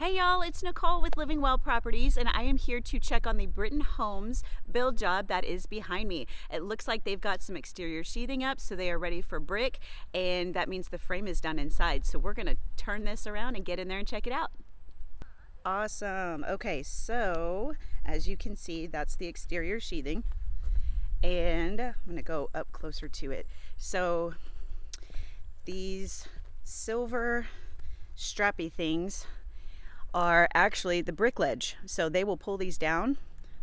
Hey y'all, it's Nicole with Living Well Properties, and I am here to check on the Britton Homes build job that is behind me. It looks like they've got some exterior sheathing up, so they are ready for brick, and that means the frame is done inside. So we're gonna turn this around and get in there and check it out. Awesome. Okay, so as you can see, that's the exterior sheathing, and I'm gonna go up closer to it. So these silver strappy things are actually the brick ledge. So they will pull these down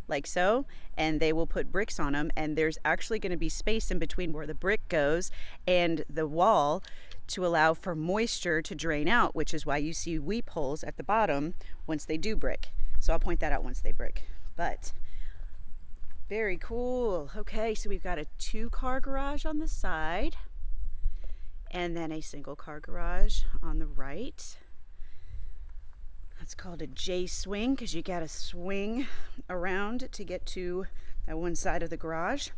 like so, and they will put bricks on them, and there's actually going to be space in between where the brick goes and the wall to allow for moisture to drain out, which is why you see weep holes at the bottom once they do brick. So I'll point that out once they brick. But very cool. Okay, so we've got a 2-car garage on the side and then a single car garage on the right. It's called a J swing because you gotta swing around to get to that one side of the garage.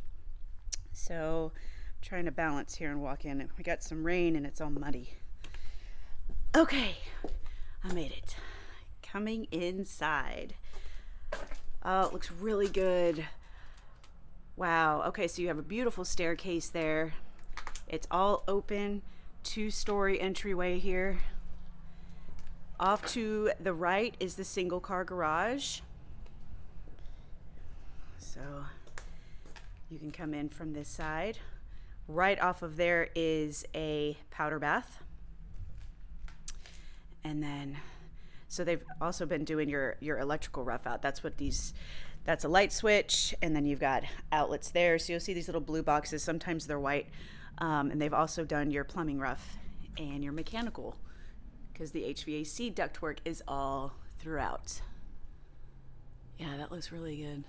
So I'm trying to balance here and walk in. We got some rain and it's all muddy. Okay, I made it. Coming inside. Oh, it looks really good. Wow. Okay, so you have a beautiful staircase there. It's all open, 2-story entryway here. Off to the right is the single car garage. So you can come in from this side. Right off of there is a powder bath. And then, so they've also been doing your electrical rough out. That's a light switch, and then you've got outlets there. So you'll see these little blue boxes. Sometimes they're white. And they've also done your plumbing rough and your mechanical, because the HVAC ductwork is all throughout. Yeah, that looks really good.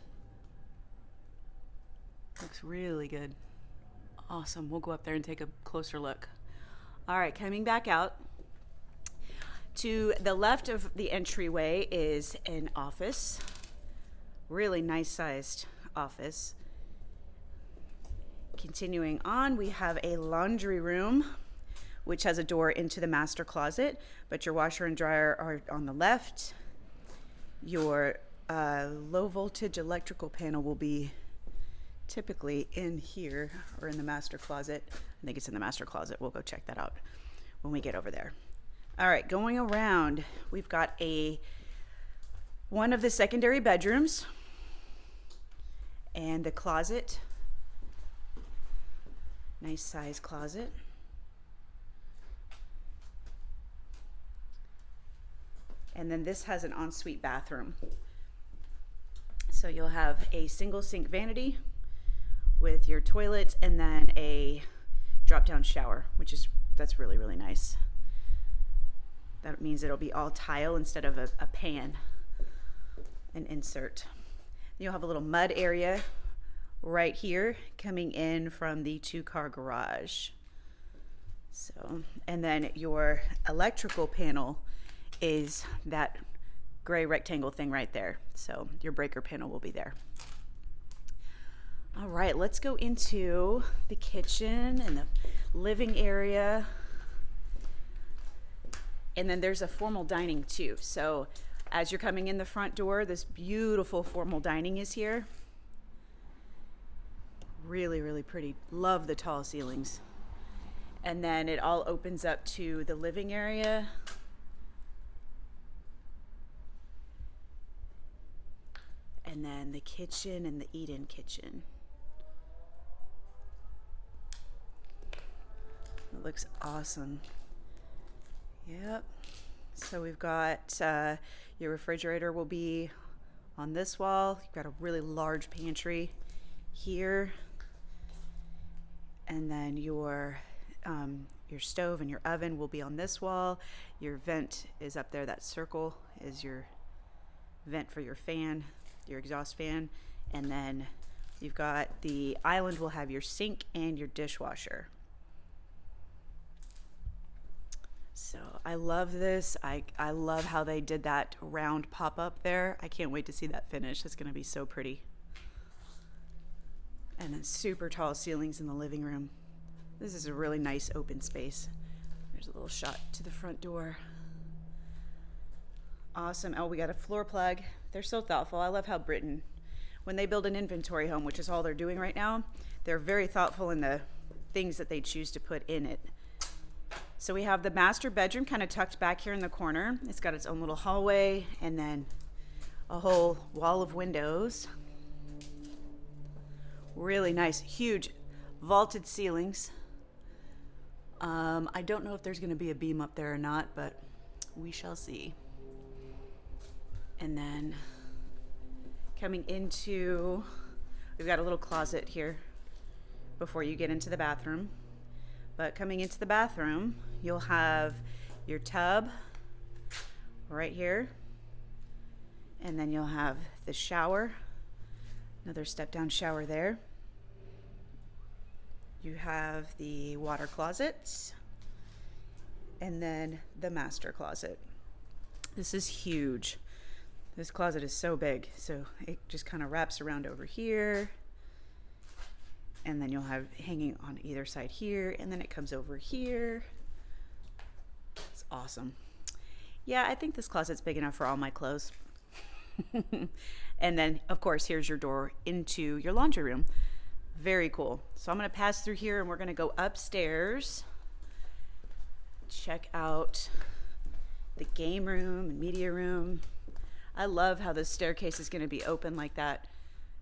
Looks really good. Awesome. We'll go up there and take a closer look. All right, coming back out. To the left of the entryway is an office. Really nice sized office. Continuing on, we have a laundry room, which has a door into the master closet, but your washer and dryer are on the left. Your low voltage electrical panel will be typically in here or in the master closet. I think it's in the master closet. We'll go check that out when we get over there. All right, going around, we've got one of the secondary bedrooms and the closet. Nice size closet. And then this has an ensuite bathroom. So you'll have a single sink vanity with your toilet and then a drop-down shower, that's really, really nice. That means it'll be all tile instead of a pan, an insert. You'll have a little mud area right here coming in from the 2-car garage. So, and then your electrical panel is that gray rectangle thing right there. So your breaker panel will be there. All right, let's go into the kitchen and the living area. And then there's a formal dining too. So as you're coming in the front door, this beautiful formal dining is here. Really, really pretty. Love the tall ceilings. And then it all opens up to the living area. And then the kitchen and the eat-in kitchen. It looks awesome. Yep. So we've got your refrigerator will be on this wall. You've got a really large pantry here. And then your stove and your oven will be on this wall. Your vent is up there. That circle is your vent for your fan, your exhaust fan. And then you've got the island will have your sink and your dishwasher. So I love this. I love how they did that round pop-up there. I can't wait to see that finish. It's going to be so pretty. And then super tall ceilings in the living room. This is a really nice open space. There's a little shot to the front door. Awesome. Oh, we got a floor plug. They're so thoughtful. I love how Britton, when they build an inventory home, which is all they're doing right now, they're very thoughtful in the things that they choose to put in it. So we have the master bedroom kind of tucked back here in the corner. It's got its own little hallway and then a whole wall of windows. Really nice, huge vaulted ceilings. I don't know if there's going to be a beam up there or not, but we shall see. And then coming into, we've got a little closet here before you get into the bathroom. But coming into the bathroom, you'll have your tub right here. And then you'll have the shower, another step down shower there. You have the water closets and then the master closet. This is huge. This closet is so big, so it just kind of wraps around over here. And then you'll have hanging on either side here, and then it comes over here. It's awesome. Yeah, I think this closet's big enough for all my clothes. And then, of course, here's your door into your laundry room. Very cool. So I'm going to pass through here, and we're going to go upstairs. Check out the game room and media room. I love how this staircase is going to be open like that.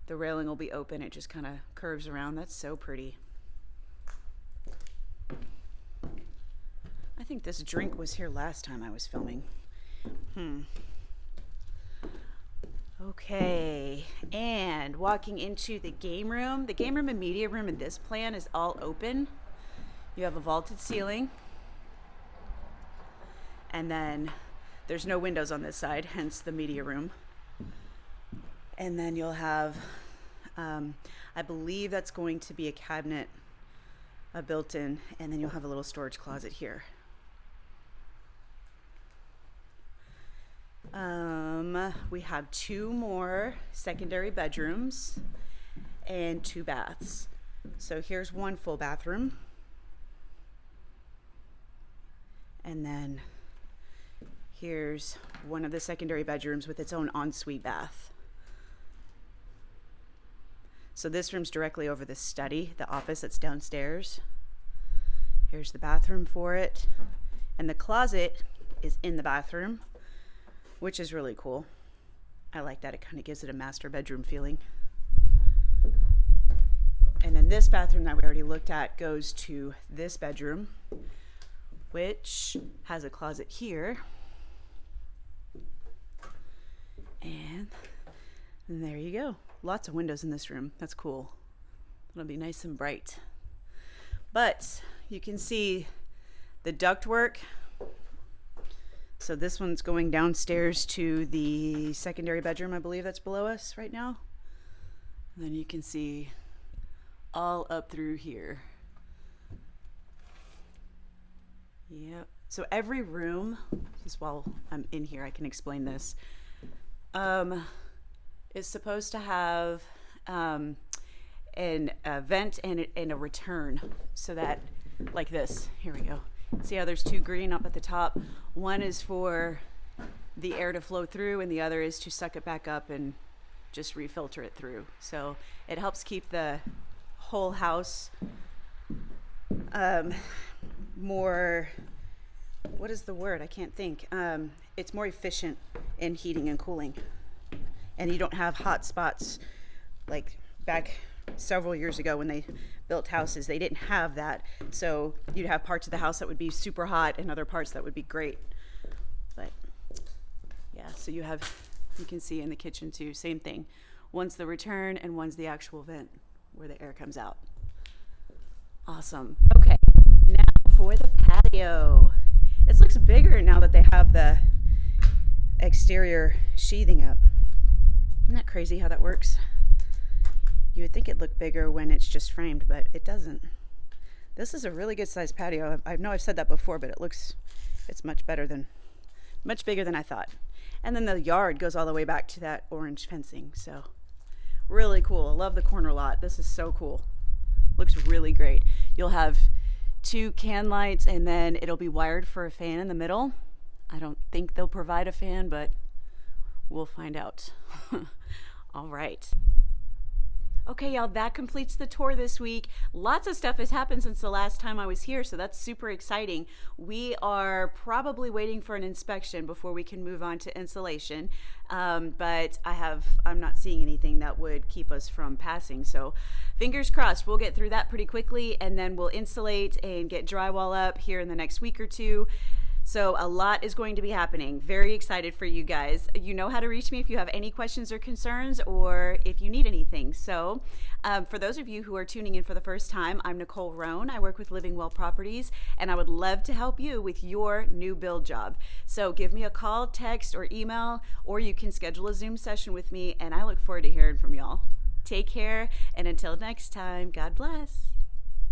The railing will be open. It just kind of curves around. That's so pretty. I think this drink was here last time I was filming. Okay, and walking into the game room and media room in this plan is all open. You have a vaulted ceiling, and then there's no windows on this side, hence the media room. And then you'll have, I believe that's going to be a cabinet, a built-in, and then you'll have a little storage closet here. We have 2 more secondary bedrooms and 2 baths. So here's one full bathroom. And then here's one of the secondary bedrooms with its own ensuite bath. So this room's directly over the study, the office that's downstairs. Here's the bathroom for it. And the closet is in the bathroom, which is really cool. I like that. It kind of gives it a master bedroom feeling. And then this bathroom that we already looked at goes to this bedroom, which has a closet here. And there you go. Lots of windows in this room. That's cool. It'll be nice and bright. But you can see the ductwork. So this one's going downstairs to the secondary bedroom, I believe that's below us right now. And then you can see all up through here. Yep. So every room, just while I'm in here, I can explain this, is supposed to have a vent and a return, so that, like this, here we go. See how there's 2 green up at the top? One is for the air to flow through, and the other is to suck it back up and just refilter it through. So it helps keep the whole house more, what is the word? I can't think. It's more efficient in heating and cooling. And you don't have hot spots like back several years ago when they built houses. They didn't have that. So you'd have parts of the house that would be super hot and other parts that would be great. But yeah, so you can see in the kitchen too, same thing. One's the return and one's the actual vent where the air comes out. Awesome. Okay, now for the patio. It looks bigger now that they have the exterior sheathing up. Isn't that crazy how that works? You would think it'd look bigger when it's just framed, but it doesn't. This is a really good sized patio. I know I've said that before, but it's much bigger than I thought. And then the yard goes all the way back to that orange fencing. So really cool. I love the corner lot. This is so cool. Looks really great. You'll have 2 can lights, and then it'll be wired for a fan in the middle. I don't think they'll provide a fan, but we'll find out. All right. Okay, y'all, that completes the tour this week. Lots of stuff has happened since the last time I was here, so that's super exciting. We are probably waiting for an inspection before we can move on to insulation, but I'm not seeing anything that would keep us from passing, so fingers crossed we'll get through that pretty quickly, and then we'll insulate and get drywall up here in the next week or two. So a lot is going to be happening. Very excited for you guys. You know how to reach me if you have any questions or concerns, or if you need anything. So for those of you who are tuning in for the first time, I'm Nicole Roan. I work with Living Well Properties, and I would love to help you with your new build job. So give me a call, text, or email, or you can schedule a Zoom session with me, and I look forward to hearing from y'all. Take care, and until next time, God bless.